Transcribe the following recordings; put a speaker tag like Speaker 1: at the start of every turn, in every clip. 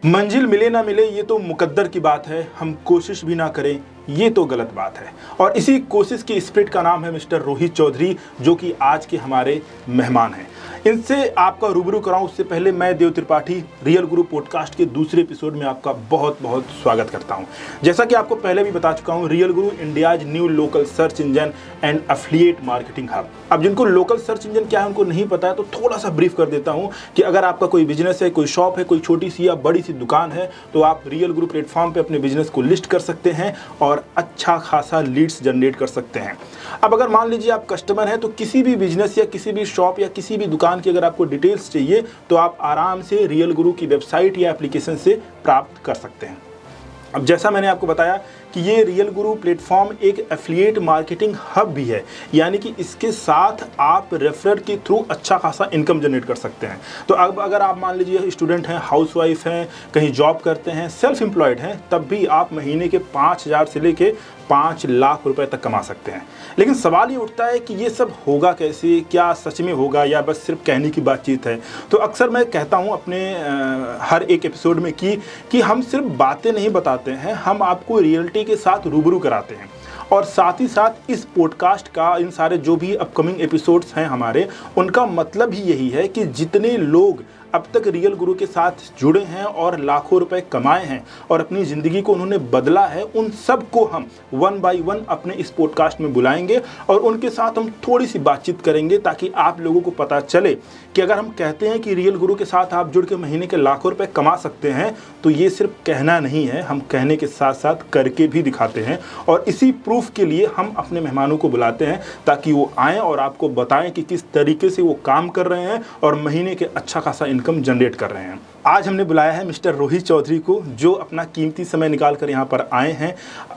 Speaker 1: मंजिल मिले ना मिले ये तो मुकद्दर की बात है, हम कोशिश भी ना करें ये तो गलत बात है। और इसी कोशिश की स्पिरिट का नाम है मिस्टर रोहित चौधरी, जो कि आज के हमारे मेहमान हैं। इनसे आपका रूबरू कराऊं उससे पहले मैं देव त्रिपाठी रियल गुरु पॉडकास्ट के दूसरे एपिसोड में आपका बहुत बहुत स्वागत करता हूं। जैसा कि आपको पहले भी बता चुका हूं, real Guru India's new local search engine and affiliate marketing hub. अब जिनको लोकल सर्च इंजन क्या है उनको नहीं पता है, तो थोड़ा सा ब्रीफ कर देता हूं कि अगर आपका कोई बिजनेस है, कोई शॉप है, कोई छोटी सी या बड़ी सी दुकान है, तो आप रियल गुरु प्लेटफॉर्म पे अपने बिजनेस को लिस्ट कर सकते हैं और अच्छा खासा लीड्स जनरेट कर सकते हैं। अब अगर मान लीजिए आप कस्टमर हैं, तो किसी भी बिजनेस या किसी भी शॉप या किसी भी दुकान की अगर आपको डिटेल्स चाहिए तो आप आराम से रियल गुरु की वेबसाइट या एप्लीकेशन से प्राप्त कर सकते हैं। अब जैसा मैंने आपको बताया कि ये रियल गुरु प्लेटफॉर्म एक एफिलिएट मार्केटिंग हब भी है, यानी कि इसके साथ आप रेफरल के थ्रू अच्छा खासा इनकम जनरेट कर सकते हैं। तो अब अगर आप मान लीजिए स्टूडेंट हैं, हाउसवाइफ हैं, कहीं जॉब करते हैं, सेल्फ एम्प्लॉयड हैं, तब भी आप महीने के 5,000 से लेके 5 लाख रुपए तक कमा सकते हैं। लेकिन सवाल ये उठता है कि ये सब होगा कैसे, क्या सच में होगा या बस सिर्फ कहने की बातचीत है। तो अक्सर मैं कहता हूँ अपने हर एक एपिसोड में कि हम सिर्फ बातें नहीं बताते हैं, हम आपको रियलिटी के साथ रूबरू कराते हैं। और साथ ही साथ इस पॉडकास्ट का, इन सारे जो भी अपकमिंग एपिसोड्स हैं हमारे, उनका मतलब ही यही है कि जितने लोग अब तक रियल गुरु के साथ जुड़े हैं और लाखों रुपए कमाए हैं और अपनी ज़िंदगी को उन्होंने बदला है, उन सब को हम वन बाय वन अपने इस पॉडकास्ट में बुलाएंगे और उनके साथ हम थोड़ी सी बातचीत करेंगे, ताकि आप लोगों को पता चले कि अगर हम कहते हैं कि रियल गुरु के साथ आप जुड़ के महीने के लाखों रुपए कमा सकते हैं, तो ये सिर्फ कहना नहीं है, हम कहने के साथ साथ करके भी दिखाते हैं। और इसी प्रूफ के लिए हम अपने मेहमानों को बुलाते हैं, ताकि वो आएँ और आपको बताएं कि किस तरीके से वो काम कर रहे हैं और महीने के अच्छा खासा इनकम जनरेट कर रहे हैं। आज हमने बुलाया है मिस्टर रोहित चौधरी को, जो अपना कीमती समय निकाल कर यहाँ पर आए हैं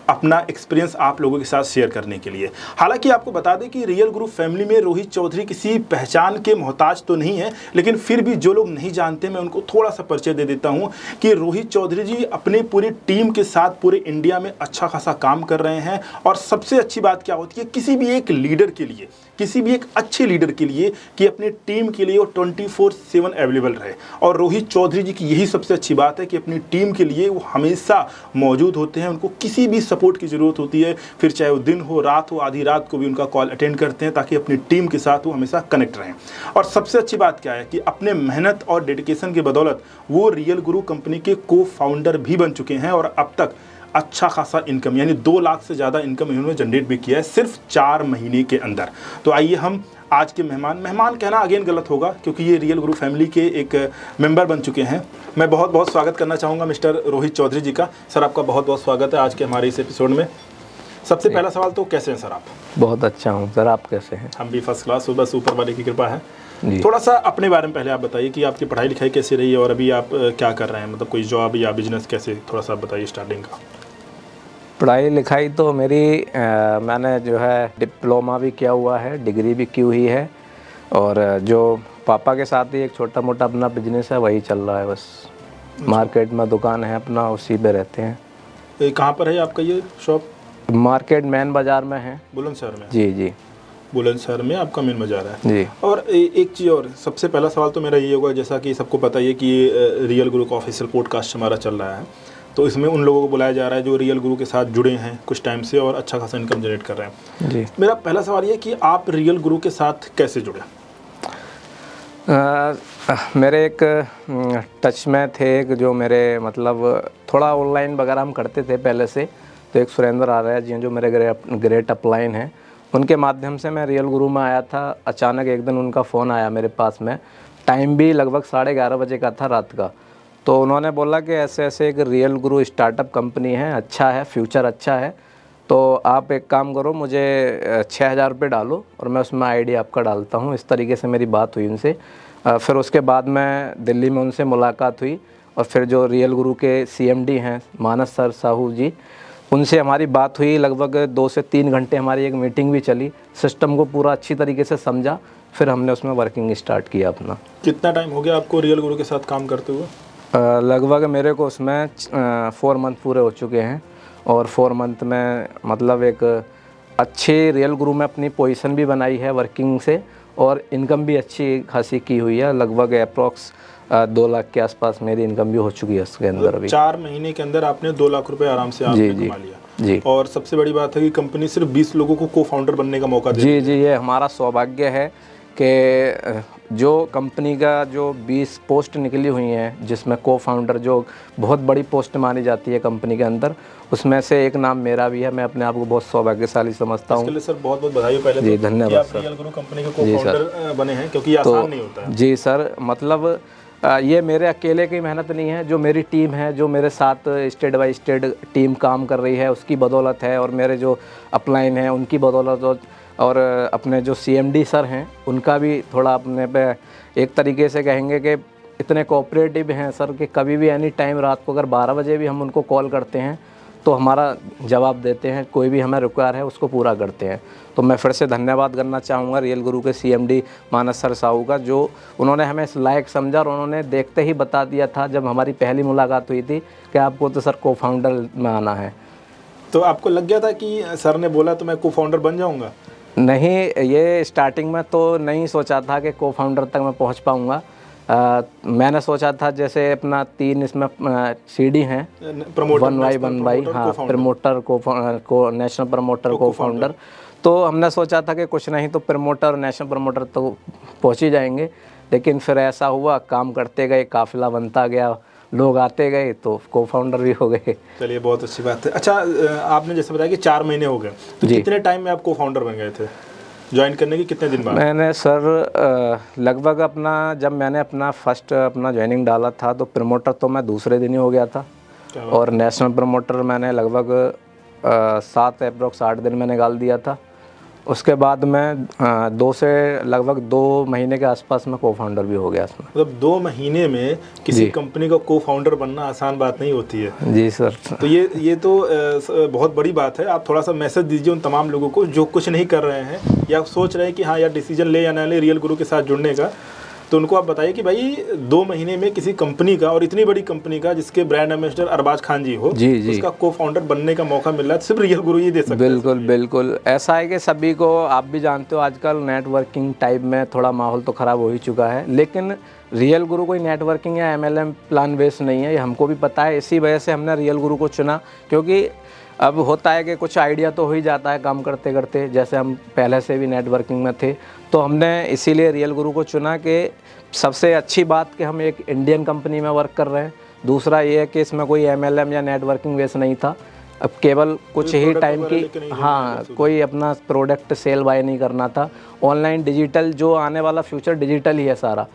Speaker 1: अपना एक्सपीरियंस आप लोगों के साथ शेयर करने के लिए। हालांकि आपको बता दें कि रियल गुरु फैमिली में रोहित चौधरी किसी पहचान के मोहताज तो नहीं है, लेकिन फिर भी जो लोग नहीं जानते, मैं उनको थोड़ा सा परिचय दे देता हूँ कि रोहित चौधरी जी अपनी पूरी टीम के साथ पूरे इंडिया में अच्छा खासा काम कर रहे हैं। और सबसे अच्छी बात क्या होती है किसी भी एक लीडर के लिए, किसी भी एक अच्छे लीडर के लिए, कि अपनी टीम के लिए वो 24/7 अवेलेबल रहे। और रोहित चौधरी जी की यही सबसे अच्छी बात है कि अपनी टीम के लिए वो हमेशा मौजूद होते हैं। उनको किसी भी सपोर्ट की ज़रूरत होती है, फिर चाहे वो दिन हो, रात हो, आधी रात को भी उनका कॉल अटेंड करते हैं, ताकि अपनी टीम के साथ वो हमेशा कनेक्ट रहें। और सबसे अच्छी बात क्या है कि अपने मेहनत और डेडिकेशन की बदौलत वो रियल गुरु कंपनी के को फाउंडर भी बन चुके हैं और अब तक अच्छा खासा इनकम, यानी 2 लाख से ज़्यादा इनकम इन्होंने जनरेट भी किया है सिर्फ 4 महीने के अंदर। तो आइए हम आज के मेहमान कहना अगेन गलत होगा, क्योंकि ये रियल गुरु फैमिली के एक मेंबर बन चुके हैं। मैं बहुत बहुत स्वागत करना चाहूँगा मिस्टर रोहित चौधरी जी का। सर, आपका बहुत बहुत स्वागत है आज के हमारे इस एपिसोड में। सबसे पहला सवाल तो कैसे हैं सर आप?
Speaker 2: बहुत अच्छा हूँ सर, आप कैसे हैं?
Speaker 1: हम भी फर्स्ट क्लास, बस ऊपर वाले की कृपा है। थोड़ा सा अपने बारे में पहले आप बताइए कि आपकी पढ़ाई लिखाई कैसी रही है और अभी आप क्या कर रहे हैं, मतलब कोई जॉब या बिजनेस, कैसे, थोड़ा सा बताइए स्टार्टिंग का।
Speaker 2: पढ़ाई लिखाई तो मेरी मैंने जो है डिप्लोमा भी किया हुआ है, डिग्री भी की हुई है, और जो पापा के साथ ही एक छोटा मोटा अपना बिजनेस है वही चल रहा है बस। मार्केट में दुकान है अपना, उसी पे रहते हैं।
Speaker 1: कहाँ पर है आपका ये शॉप?
Speaker 2: मार्केट मेन बाज़ार में है,
Speaker 1: बुलंदशहर में।
Speaker 2: जी जी,
Speaker 1: बुलंदशहर में आपका मेन बाज़ार है
Speaker 2: जी।
Speaker 1: और एक चीज़ और, सबसे पहला सवाल तो मेरा ये होगा, जैसा कि सबको पता है कि रियल गुरु का ऑफिशियल पॉडकास्ट हमारा चल रहा है, तो इसमें उन लोगों को बुलाया जा रहा है जो रियल गुरु के साथ जुड़े हैं कुछ टाइम से और अच्छा खासा इनकम जनरेट कर रहे हैं।
Speaker 2: जी।
Speaker 1: मेरा पहला सवाल ये कि आप रियल गुरु के साथ कैसे जुड़े?
Speaker 2: मेरे एक टच में थे, एक जो मेरे मतलब थोड़ा ऑनलाइन वगैरह हम करते थे पहले से, तो एक सुरेंद्र आर्या जी हैं जो मेरे ग्रेट अपलाइन हैं, उनके माध्यम से मैं रियल गुरु में आया था। अचानक एक दिन उनका फ़ोन आया मेरे पास में, टाइम भी लगभग 11:30 बजे का था रात का। तो उन्होंने बोला कि ऐसे ऐसे एक रियल गुरु स्टार्टअप कंपनी है, अच्छा है, फ्यूचर अच्छा है, तो आप एक काम करो, मुझे 6,000 रुपये डालो और मैं उसमें आईडी आपका डालता हूँ। इस तरीके से मेरी बात हुई उनसे। फिर उसके बाद मैं दिल्ली में उनसे मुलाकात हुई और फिर जो रियल गुरु के CMD हैं मानस सर साहू जी, उनसे हमारी बात हुई। लगभग 2 से 3 घंटे हमारी एक मीटिंग भी चली, सिस्टम को पूरा अच्छी तरीके से समझा, फिर हमने उसमें वर्किंग स्टार्ट किया अपना।
Speaker 1: कितना टाइम हो गया आपको रियल गुरु के साथ काम करते हुए?
Speaker 2: लगभग मेरे को उसमें 4 मंथ पूरे हो चुके हैं और 4 मंथ में मतलब एक अच्छे रियल गुरु में अपनी पोजीशन भी बनाई है वर्किंग से, और इनकम भी अच्छी खासी की हुई है, लगभग अप्रॉक्स 2 लाख के आसपास मेरी इनकम भी हो चुकी है इसके अंदर अभी।
Speaker 1: 4 महीने के अंदर आपने 2 लाख रुपए आराम से आपने कमा लिया
Speaker 2: जी।
Speaker 1: और सबसे बड़ी बात है कि कंपनी सिर्फ 20 लोगों को को फाउंडर बनने का मौका देती है।
Speaker 2: जी, ये हमारा सौभाग्य है कि जो कंपनी का जो 20 पोस्ट निकली हुई हैं, जिसमें को फाउंडर जो बहुत बड़ी पोस्ट मानी जाती है कंपनी के अंदर, उसमें से एक नाम मेरा भी है। मैं अपने आप को बहुत सौभाग्यशाली समझता हूँ।
Speaker 1: इसके लिए सर बहुत बहुत बधाई हो पहले
Speaker 2: जी,
Speaker 1: तो
Speaker 2: धन्यवाद
Speaker 1: कि आप
Speaker 2: सर।
Speaker 1: रियल गुरु कंपनी के को फाउंडर बने हैं, क्योंकि ये आसान नहीं होता है।
Speaker 2: जी सर, मतलब ये मेरे अकेले की मेहनत नहीं है, जो मेरी टीम है, जो मेरे साथ स्टेट बाय स्टेट टीम काम कर रही है, उसकी बदौलत है, और मेरे जो अपलाइन हैं उनकी बदौलत, और अपने जो CMD सर हैं उनका भी थोड़ा अपने पे एक तरीके से कहेंगे कि इतने कोऑपरेटिव हैं सर कि कभी भी एनी टाइम रात को अगर 12 बजे भी हम उनको कॉल करते हैं तो हमारा जवाब देते हैं, कोई भी हमें रिक्वायर है उसको पूरा करते हैं। तो मैं फिर से धन्यवाद करना चाहूँगा रियल गुरु के CMD मानस सर साहू का, जो उन्होंने हमें इस लायक समझा, और उन्होंने देखते ही बता दिया था जब हमारी पहली मुलाकात हुई थी कि आपको तो सर को फाउंडर में आना है।
Speaker 1: तो आपको लग गया था कि सर ने बोला तो मैं को फाउंडर बन जाऊँगा?
Speaker 2: नहीं, ये स्टार्टिंग में तो नहीं सोचा था कि को फाउंडर तक मैं पहुंच पाऊंगा। मैंने सोचा था जैसे अपना 3 इसमें CD हैं, 1Y, हाँ, प्रमोटर को नेशनल प्रमोटर को फाउंडर। तो हमने सोचा था कि कुछ नहीं तो प्रमोटर और नेशनल प्रमोटर तो पहुंच ही जाएंगे, लेकिन फिर ऐसा हुआ, काम करते गए, काफिला बनता गया, लोग आते गए, तो को फाउंडर भी हो गए।
Speaker 1: चलिए, बहुत अच्छी बात है। अच्छा, आपने जैसे बताया कि 4 महीने हो गए, तो कितने टाइम में आप को फाउंडर बन गए थे? ज्वाइन करने के कितने दिन बाद?
Speaker 2: मैंने सर लगभग जब मैंने अपना फर्स्ट ज्वाइनिंग डाला था तो प्रमोटर तो मैं दूसरे दिन ही हो गया था, और नेशनल प्रमोटर मैंने लगभग 7 अप्रॉक्स 8 दिन में निकाल दिया था। उसके बाद मैं 2 से लगभग 2 महीने के आसपास में को फाउंडर भी हो गया इसमें।
Speaker 1: मतलब 2 महीने में किसी कंपनी का को फाउंडर बनना आसान बात नहीं होती है।
Speaker 2: जी सर।
Speaker 1: तो ये तो बहुत बड़ी बात है। आप थोड़ा सा मैसेज दीजिए उन तमाम लोगों को जो कुछ नहीं कर रहे हैं या सोच रहे हैं कि हाँ यार डिसीजन ले या ना ले रियल गुरु के साथ जुड़ने का, तो उनको आप बताइए कि भाई 2 महीने में किसी कंपनी का, और इतनी बड़ी कंपनी का जिसके ब्रांड एम्बेसडर अरबाज खान जी हो, उसका को फाउंडर बनने का मौका मिल रहा है, सिर्फ रियल गुरु ही दे सकते हैं।
Speaker 2: बिल्कुल बिल्कुल, ऐसा है कि सभी को, आप भी जानते हो आजकल नेटवर्किंग टाइप में थोड़ा माहौल तो ख़राब हो ही चुका है, लेकिन रियल गुरु कोई नेटवर्किंग या MLM प्लान बेस नहीं है, ये हमको भी पता है। इसी वजह से हमने रियल गुरु को चुना, क्योंकि अब होता है कि कुछ आइडिया तो हो ही जाता है काम करते करते, जैसे हम पहले से भी नेटवर्किंग में थे, तो हमने इसीलिए रियल गुरु को चुना कि सबसे अच्छी बात कि हम एक इंडियन कंपनी में वर्क कर रहे हैं। दूसरा ये है कि इसमें कोई MLM या नेटवर्किंग बेस नहीं था, अब केवल कुछ ही टाइम की, हाँ, कोई अपना प्रोडक्ट सेल बाय नहीं करना था। ऑनलाइन डिजिटल जो आने वाला फ्यूचर डिजिटल ही है सारा,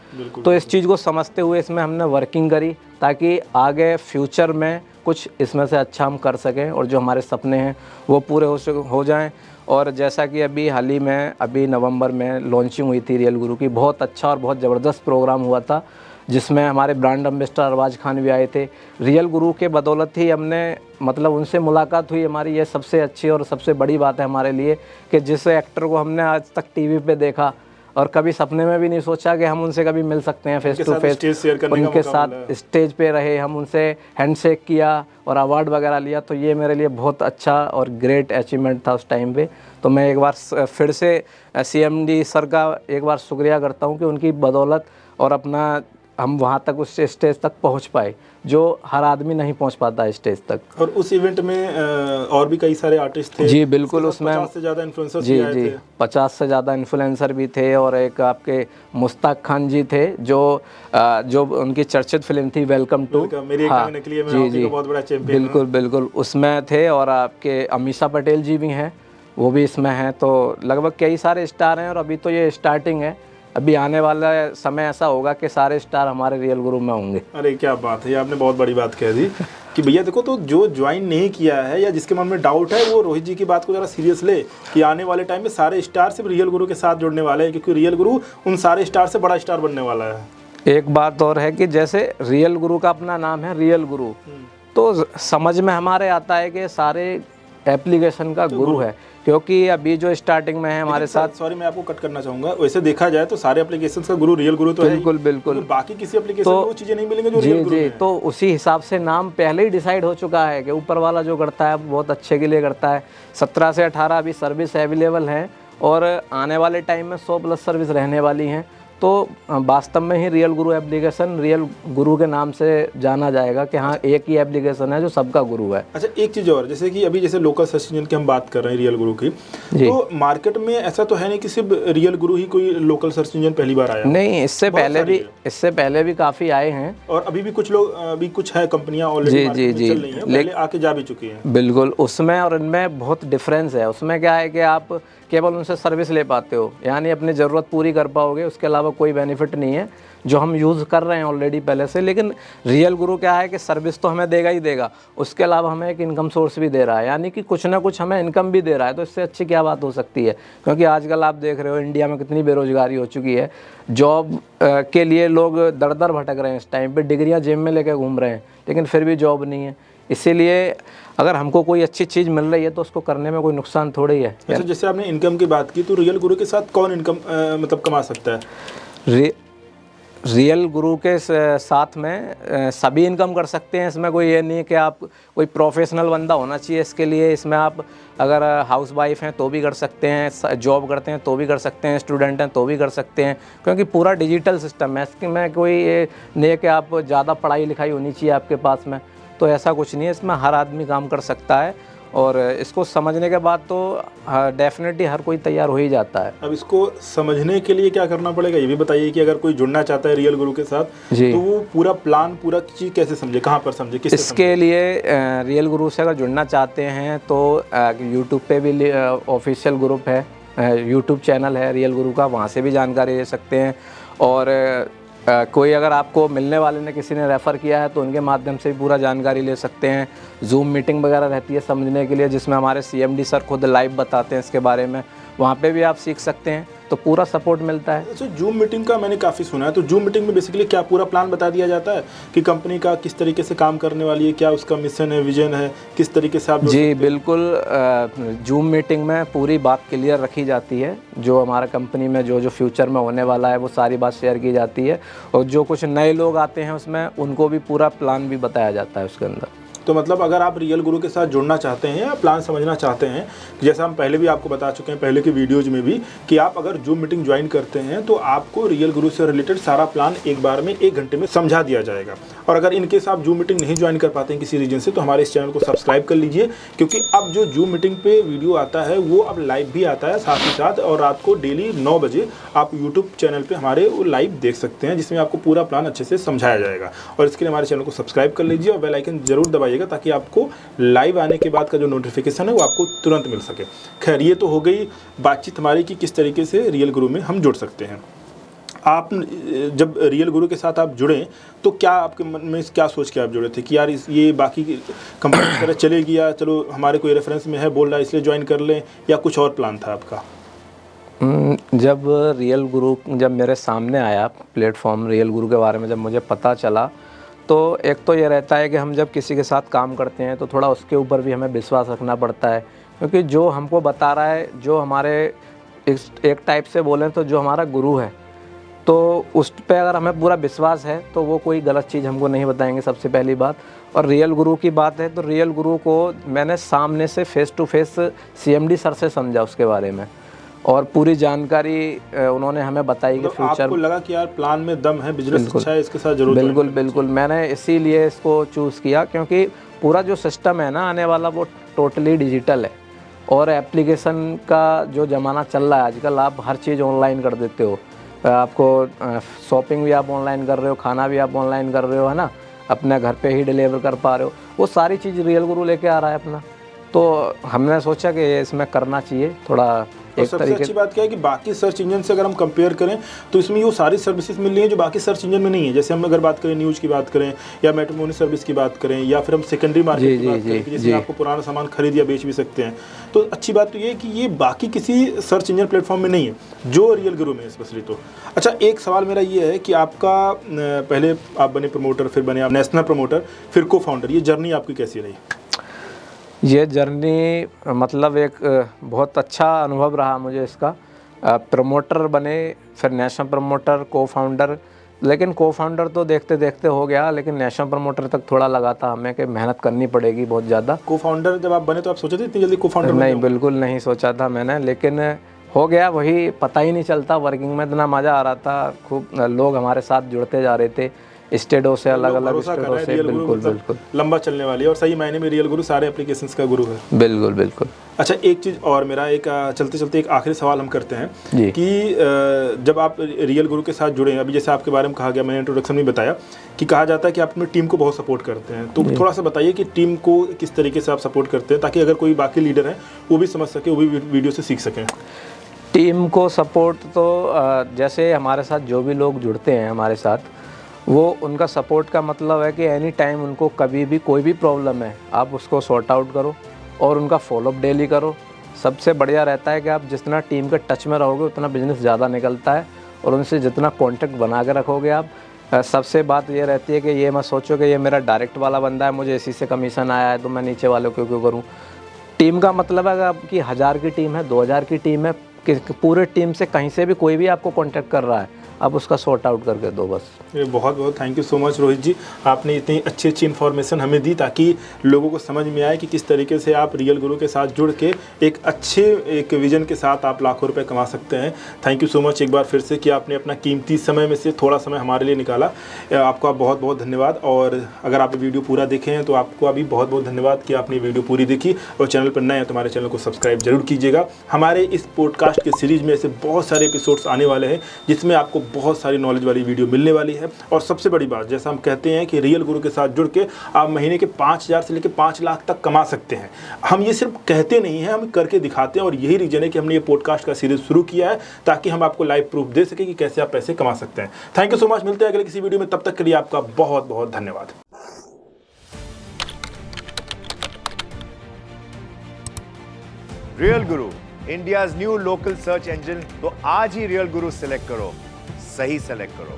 Speaker 2: तो इस चीज़ को समझते हुए इसमें हमने वर्किंग करी ताकि आगे फ्यूचर में कुछ इसमें से अच्छा हम कर सकें और जो हमारे सपने हैं वो पूरे हो जाएं। और जैसा कि अभी नवंबर में लॉन्चिंग हुई थी रियल गुरु की, बहुत अच्छा और बहुत ज़बरदस्त प्रोग्राम हुआ था, जिसमें हमारे ब्रांड एम्बेसडर अरबाज खान भी आए थे। रियल गुरु के बदौलत ही हमने, मतलब उनसे मुलाकात हुई हमारी, ये सबसे अच्छी और सबसे बड़ी बात है हमारे लिए कि जिस एक्टर को हमने आज तक टीवी पे देखा और कभी सपने में भी नहीं सोचा कि हम उनसे कभी मिल सकते हैं फेस टू फेस, उनके साथ स्टेज पे रहे, हम उनसे हैंडशेक किया और अवार्ड वगैरह लिया, तो ये मेरे लिए बहुत अच्छा और ग्रेट अचीवमेंट था उस टाइम पे। तो मैं एक बार फिर से CMD सर का एक बार शुक्रिया करता हूँ कि उनकी बदौलत और अपना हम वहाँ तक, उस स्टेज तक पहुँच पाए जो हर आदमी नहीं पहुँच पाता स्टेज तक।
Speaker 1: और उस इवेंट में और भी कई सारे आर्टिस्ट थे।
Speaker 2: जी बिल्कुल, उसमें
Speaker 1: 50 से ज़्यादा इन्फ्लुएंसर्स
Speaker 2: जी
Speaker 1: भी आए
Speaker 2: जी
Speaker 1: थे।
Speaker 2: 50 से ज़्यादा इन्फ्लुएंसर भी थे, और एक आपके मुश्ताक खान जी थे जो उनकी चर्चित फिल्म थी वेलकम टू,
Speaker 1: हाँ जी बहुत बड़ा चैंपियन,
Speaker 2: बिल्कुल बिल्कुल उसमें थे। और आपके अमीषा पटेल जी भी हैं, वो भी इसमें हैं। तो लगभग कई सारे स्टार हैं, और अभी तो ये स्टार्टिंग है, अभी आने वाला समय ऐसा होगा कि सारे स्टार हमारे रियल गुरु में होंगे।
Speaker 1: अरे क्या बात है, आपने बहुत बड़ी बात कह दी कि भैया देखो, तो जो ज्वाइन नहीं किया है या जिसके मन में डाउट है, वो रोहित जी की बात को ज़रा सीरियस ले कि आने वाले टाइम में सारे स्टार सिर्फ रियल गुरु के साथ जुड़ने वाले हैं, क्योंकि रियल गुरु उन सारे स्टार से बड़ा स्टार बनने वाला है।
Speaker 2: एक बात और है कि जैसे रियल गुरु का अपना नाम है रियल गुरु, तो समझ में हमारे आता है कि सारे एप्लीकेशन का गुरु है, क्योंकि अभी जो स्टार्टिंग में है हमारे साथ,
Speaker 1: सॉरी मैं आपको कट करना चाहूंगा, वैसे देखा जाए तो सारे एप्लीकेशंस का गुरु रियल गुरु तो
Speaker 2: बिल्कुल है, बिल्कुल
Speaker 1: बाकी किसी एप्लीकेशन में वो चीजें नहीं मिलेंगी जो रियल गुरु हैं।
Speaker 2: तो उसी हिसाब से नाम पहले ही डिसाइड हो चुका है कि ऊपर वाला जो करता है बहुत अच्छे के लिए करता है। 17 से 18 अभी सर्विस अवेलेबल है, और आने वाले टाइम में 100+ सर्विस रहने वाली हैं। तो वास्तव में ही रियल गुरु एप्लीकेशन रियल गुरु के नाम से जाना जाएगा कि हाँ एक ही एप्लीकेशन है जो सबका गुरु है।
Speaker 1: अच्छा, एक चीज़ और, जैसे कि अभी जैसे लोकल सर्च इंजन की हम बात कर रहे हैं रियल गुरु की, तो मार्केट में ऐसा तो है नहीं कि सिर्फ रियल गुरु ही कोई लोकल सर्च इंजन पहली बार आया?
Speaker 2: नहीं, इससे पहले भी काफ़ी आए हैं और
Speaker 1: अभी भी कुछ लोग, अभी कुछ है कंपनियां ऑलरेडी चल रही हैं, पहले आके जा भी चुकी हैं।
Speaker 2: बिल्कुल, उसमें और इनमें बहुत डिफरेंस है। उसमें क्या है कि आप केवल उनसे सर्विस ले पाते हो, यानी अपनी ज़रूरत पूरी कर पाओगे, उसके अलावा कोई बेनिफिट नहीं है जो हम यूज़ कर रहे हैं ऑलरेडी पहले से। लेकिन रियल गुरु क्या है कि सर्विस तो हमें देगा ही देगा, उसके अलावा हमें एक इनकम सोर्स भी दे रहा है, यानी कि कुछ ना कुछ हमें इनकम भी दे रहा है। तो इससे अच्छी क्या बात हो सकती है? क्योंकि आजकल आप देख रहे हो इंडिया में कितनी बेरोजगारी हो चुकी है। जॉब के लिए लोग दर दर भटक रहे हैं, इस टाइम पे डिग्रियां जेब में लेकर घूम रहे हैं, लेकिन फिर भी जॉब नहीं है। इसीलिए अगर हमको कोई अच्छी चीज़ मिल रही है तो उसको करने में कोई नुकसान थोड़ी है।
Speaker 1: अच्छा, जैसे आपने इनकम की बात की, तो रियल गुरु के साथ कौन इनकम मतलब कमा सकता है?
Speaker 2: रियल गुरु के साथ में सभी इनकम कर सकते हैं। इसमें कोई ये नहीं है कि आप कोई प्रोफेशनल बंदा होना चाहिए इसके लिए। इसमें आप अगर हाउस वाइफ हैं तो भी कर सकते हैं, जॉब करते हैं तो भी कर सकते हैं, स्टूडेंट हैं तो भी कर सकते हैं, क्योंकि पूरा डिजिटल सिस्टम है। इसमें कोई ये नहीं है कि आप ज़्यादा पढ़ाई लिखाई होनी चाहिए आपके पास में, तो ऐसा कुछ नहीं है। इसमें हर आदमी काम कर सकता है और इसको समझने के बाद तो डेफिनेटली हर कोई तैयार हो ही जाता है।
Speaker 1: अब इसको समझने के लिए क्या करना पड़ेगा, ये भी बताइए कि अगर कोई जुड़ना चाहता है रियल गुरु के साथ तो वो पूरा प्लान, पूरा चीज़ कैसे समझे, कहाँ पर समझे, किससे
Speaker 2: इसके लिए रियल गुरु से अगर जुड़ना चाहते हैं तो यूट्यूब पे भी ऑफिशियल ग्रुप है, यूट्यूब चैनल है रियल गुरु का, वहाँ से भी जानकारी ले सकते हैं। और कोई अगर आपको मिलने वाले ने किसी ने रेफ़र किया है तो उनके माध्यम से भी पूरा जानकारी ले सकते हैं। जूम मीटिंग वगैरह रहती है समझने के लिए, जिसमें हमारे CMD सर खुद लाइव बताते हैं इसके बारे में, वहाँ पे भी आप सीख सकते हैं, तो पूरा सपोर्ट मिलता है।
Speaker 1: अच्छा, जूम मीटिंग का मैंने काफ़ी सुना है, तो जूम मीटिंग में बेसिकली क्या पूरा प्लान बता दिया जाता है कि कंपनी का किस तरीके से काम करने वाली है, क्या उसका मिशन है, विजन है, किस तरीके से आप?
Speaker 2: जी बिल्कुल, जूम मीटिंग में पूरी बात क्लियर रखी जाती है। जो हमारा कंपनी में जो फ्यूचर में होने वाला है वो सारी बात शेयर की जाती है, और जो कुछ नए लोग आते हैं उसमें उनको भी पूरा प्लान भी बताया जाता है उसके अंदर।
Speaker 1: तो मतलब अगर आप रियल गुरु के साथ जुड़ना चाहते हैं या प्लान समझना चाहते हैं, जैसा हम पहले भी आपको बता चुके हैं पहले के वीडियोज में भी, कि आप अगर जूम मीटिंग ज्वाइन करते हैं तो आपको रियल गुरु से रिलेटेड सारा प्लान एक बार में 1 घंटे में समझा दिया जाएगा। और अगर इनकेस आप जूम मीटिंग नहीं ज्वाइन कर पाते हैं किसी रीजन से, तो हमारे इस चैनल को सब्सक्राइब कर लीजिए, क्योंकि अब जो जूम मीटिंग पे वीडियो आता है वो अब लाइव भी आता है साथ ही साथ, और रात को डेली 9 बजे आप यूट्यूब चैनल पर हमारे वो लाइव देख सकते हैं, जिसमें आपको पूरा प्लान अच्छे से समझाया जाएगा। और इसके लिए हमारे चैनल को सब्सक्राइब कर लीजिए और बेल आइकन जरूर दबाइएगा, ताकि आपको लाइव आने के बाद का जो नोटिफिकेशन है वो आपको तुरंत मिल सके। खैर, ये तो हो गई बातचीत हमारी कि किस तरीके से रियल गुरु में हम जुड़ सकते हैं। आप जब रियल गुरु के साथ आप जुड़े तो क्या आपके मन में क्या सोच के आप जुड़े थे कि यार ये बाकी कंपनी की तरह चलेगी, या चलो हमारे कोई रेफरेंस में है बोल रहा है इसलिए ज्वाइन कर लें, या कुछ और प्लान था आपका?
Speaker 2: जब रियल गुरु जब मेरे सामने आया प्लेटफॉर्म, रियल गुरु के बारे में जब मुझे पता चला, तो एक तो ये रहता है कि हम जब किसी के साथ काम करते हैं तो थोड़ा उसके ऊपर भी हमें विश्वास रखना पड़ता है, क्योंकि जो हमको बता रहा है, जो हमारे एक टाइप से बोलें तो जो हमारा गुरु है, तो उस पर अगर हमें पूरा विश्वास है तो वो कोई गलत चीज़ हमको नहीं बताएंगे, सबसे पहली बात। और रियल गुरु की बात है तो रियल गुरु को मैंने सामने से face to face CMD sir से समझा उसके बारे में, और पूरी जानकारी उन्होंने हमें बताई कि फ्यूचर।
Speaker 1: आपको लगा कि यार प्लान में दम है, बिजनेस अच्छा है, इसके साथ जरूर?
Speaker 2: बिल्कुल, मैंने इसीलिए इसको चूज़ किया, क्योंकि पूरा जो सिस्टम है ना आने वाला वो टोटली डिजिटल है, और एप्लीकेशन का जो ज़माना चल रहा है आजकल, आप हर चीज़ ऑनलाइन कर देते हो। आपको शॉपिंग भी आप ऑनलाइन कर रहे हो, खाना भी आप ऑनलाइन कर रहे हो, है ना, अपने घर पे ही डिलीवर कर पा रहे हो, वो सारी चीज़ रियल गुरु लेके आ रहा है अपना। तो हमने सोचा कि इसमें करना चाहिए थोड़ा।
Speaker 1: और सबसे अच्छी बात क्या है कि बाकी सर्च इंजन से अगर हम कंपेयर करें तो इसमें वो सारी सर्विसेज मिल रही हैं जो बाकी सर्च इंजन में नहीं है। जैसे हम अगर बात करें न्यूज़ की बात करें, या मैट्रिमोनी सर्विस की बात करें, या फिर हम सेकेंडरी मार्केट की बात करें, जिसमें आपको पुराना सामान खरीद या बेच भी सकते हैं। तो अच्छी बात तो ये है कि ये बाकी किसी सर्च इंजन प्लेटफॉर्म में नहीं है जो रियल गुरु में स्पेशली। तो अच्छा, एक सवाल मेरा ये है कि आपका पहले आप बने प्रमोटर, फिर बने आप नेशनल प्रमोटर, फिर को फाउंडर, ये जर्नी आपकी कैसी रही?
Speaker 2: ये जर्नी मतलब एक बहुत अच्छा अनुभव रहा मुझे इसका। प्रमोटर बने, फिर नेशनल प्रमोटर, को फाउंडर, लेकिन को फाउंडर तो देखते देखते हो गया, लेकिन नेशनल प्रमोटर तक थोड़ा लगा था हमें कि मेहनत करनी पड़ेगी बहुत ज़्यादा।
Speaker 1: को फाउंडर जब आप बने तो आप सोचे थे इतनी जल्दी को फाउंडर?
Speaker 2: नहीं, बिल्कुल नहीं सोचा था मैंने, लेकिन हो गया, वही पता ही नहीं चलता। वर्किंग में इतना मज़ा आ रहा था, खूब लोग हमारे साथ जुड़ते जा रहे थे, स्टेटों से, अलग अलग स्टेटों से। बिल्कुल बिल्कुल,
Speaker 1: लंबा चलने वाली है और सही मायने में रियल गुरु सारे एप्लीकेशंस का गुरु है।
Speaker 2: बिल्कुल बिल्कुल।
Speaker 1: अच्छा, एक चीज़ और, मेरा एक चलते चलते एक आखिरी सवाल हम करते हैं
Speaker 2: जी।
Speaker 1: कि जब आप रियल गुरु के साथ जुड़े, अभी जैसे आपके बारे में कहा गया, मैंने इंट्रोडक्शन में बताया कि कहा जाता है कि आप अपनी टीम को बहुत सपोर्ट करते हैं, तो थोड़ा सा बताइए कि टीम को किस तरीके से आप सपोर्ट करते हैं, ताकि अगर कोई बाकी लीडर है वो भी समझ सके, वो भी वीडियो से सीख सकें।
Speaker 2: टीम को सपोर्ट तो जैसे हमारे साथ जो भी लोग जुड़ते हैं हमारे साथ, वो उनका सपोर्ट का मतलब है कि एनी टाइम उनको कभी भी कोई भी प्रॉब्लम है आप उसको सॉर्ट आउट करो और उनका फॉलोअप डेली करो। सबसे बढ़िया रहता है कि आप जितना टीम के टच में रहोगे उतना बिजनेस ज़्यादा निकलता है, और उनसे जितना कॉन्टेक्ट बना के रखोगे आप। सबसे बात ये रहती है कि ये मत सोचो कि ये मेरा डायरेक्ट वाला बंदा है, मुझे इसी से कमीशन आया है तो मैं नीचे वालों को क्यों करूँ। टीम का मतलब है, अगर आपकी 1000 की टीम है, 2000 की टीम है, कि पूरे टीम से कहीं से भी कोई भी आपको कांटेक्ट कर रहा है, आप उसका सॉर्ट आउट करके दो बस।
Speaker 1: ये बहुत बहुत thank you so much Rohit ji, आपने इतनी अच्छी अच्छी इन्फॉर्मेशन हमें दी ताकि लोगों को समझ में आए कि किस तरीके से आप रियल गुरु के साथ जुड़ के एक अच्छे एक विजन के साथ आप लाखों रुपए कमा सकते हैं। थैंक यू सो मच एक बार फिर से कि आपने अपना कीमती समय में से थोड़ा समय हमारे लिए निकाला, आपका बहुत बहुत धन्यवाद। और अगर आप वीडियो पूरा देखे हैं तो आपको अभी बहुत बहुत धन्यवाद कि आपने वीडियो पूरी देखी, और चैनल पर नए हैं तो हमारे चैनल को सब्सक्राइब जरूर कीजिएगा। हमारे इस पॉडकास्ट के सीरीज में ऐसे बहुत सारे एपिसोड्स आने वाले हैं जिसमें आपको बहुत सारी नॉलेज वाली वीडियो मिलने वाली है। और सबसे बड़ी बात, जैसा हम कहते हैं कि रियल गुरु के साथ जुड़ के आप महीने के 5000 से लेकर 5 लाख तक कमा सकते हैं। हम ये सिर्फ कहते नहीं हैं, हम करके दिखाते हैं, और यही रीजन है कि हमने ये पॉडकास्ट का सीरीज शुरू किया है ताकि हम आपको लाइव प्रूफ दे सके कि कैसे आप पैसे कमा सकते हैं। थैंक यू सो मच, मिलते हैं अगले किसी वीडियो में, तब तक के लिए आपका बहुत बहुत धन्यवाद।
Speaker 3: रियल गुरु, India's new local search engine. तो आज ही रियल गुरु सिलेक्ट करो, सही सिलेक्ट करो।